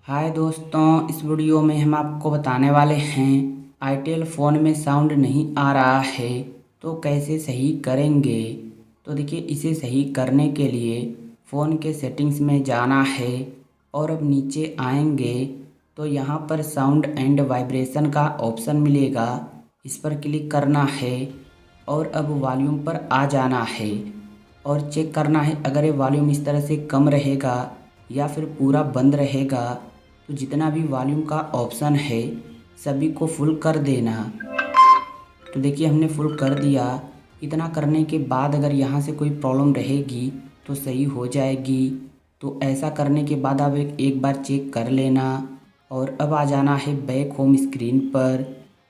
हाय दोस्तों, इस वीडियो में हम आपको बताने वाले हैं आईटेल फ़ोन में साउंड नहीं आ रहा है तो कैसे सही करेंगे। तो देखिए, इसे सही करने के लिए फ़ोन के सेटिंग्स में जाना है और अब नीचे आएंगे तो यहाँ पर साउंड एंड वाइब्रेशन का ऑप्शन मिलेगा, इस पर क्लिक करना है और अब वॉल्यूम पर आ जाना है और चेक करना है अगर ये वॉल्यूम इस तरह से कम रहेगा या फिर पूरा बंद रहेगा तो जितना भी वॉल्यूम का ऑप्शन है सभी को फुल कर देना। तो देखिए, हमने फुल कर दिया। इतना करने के बाद अगर यहाँ से कोई प्रॉब्लम रहेगी तो सही हो जाएगी। तो ऐसा करने के बाद आप एक बार चेक कर लेना और अब आ जाना है बैक होम स्क्रीन पर।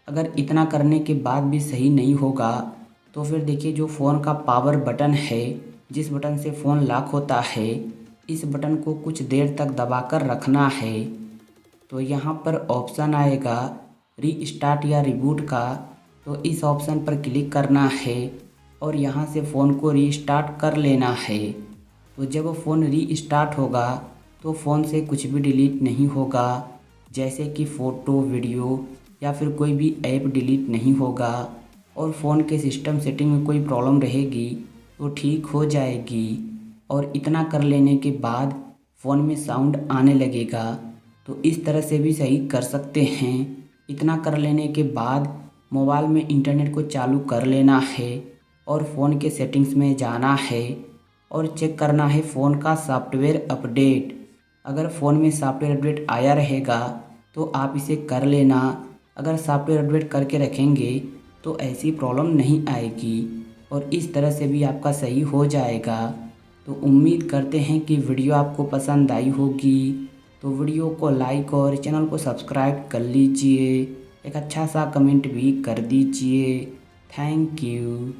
अगर इतना करने के बाद भी सही नहीं होगा तो फिर देखिए, जो फ़ोन का पावर बटन है, जिस बटन से फ़ोन लॉक होता है, इस बटन को कुछ देर तक दबाकर रखना है। तो यहाँ पर ऑप्शन आएगा रीस्टार्ट या रिबूट का, तो इस ऑप्शन पर क्लिक करना है और यहाँ से फ़ोन को रीस्टार्ट कर लेना है। तो जब फ़ोन रीस्टार्ट होगा तो फ़ोन से कुछ भी डिलीट नहीं होगा, जैसे कि फ़ोटो, वीडियो या फिर कोई भी ऐप डिलीट नहीं होगा और फ़ोन के सिस्टम सेटिंग में कोई प्रॉब्लम रहेगी तो ठीक हो जाएगी। और इतना कर लेने के बाद फ़ोन में साउंड आने लगेगा। तो इस तरह से भी सही कर सकते हैं। इतना कर लेने के बाद मोबाइल में इंटरनेट को चालू कर लेना है और फ़ोन के सेटिंग्स में जाना है और चेक करना है फ़ोन का सॉफ्टवेयर अपडेट। अगर फ़ोन में सॉफ्टवेयर अपडेट आया रहेगा तो आप इसे कर लेना। अगर सॉफ्टवेयर अपडेट करके रखेंगे तो ऐसी प्रॉब्लम नहीं आएगी और इस तरह से भी आपका सही हो जाएगा। तो उम्मीद करते हैं कि वीडियो आपको पसंद आई होगी। तो वीडियो को लाइक और चैनल को सब्सक्राइब कर लीजिए। एक अच्छा सा कमेंट भी कर दीजिए। Thank you.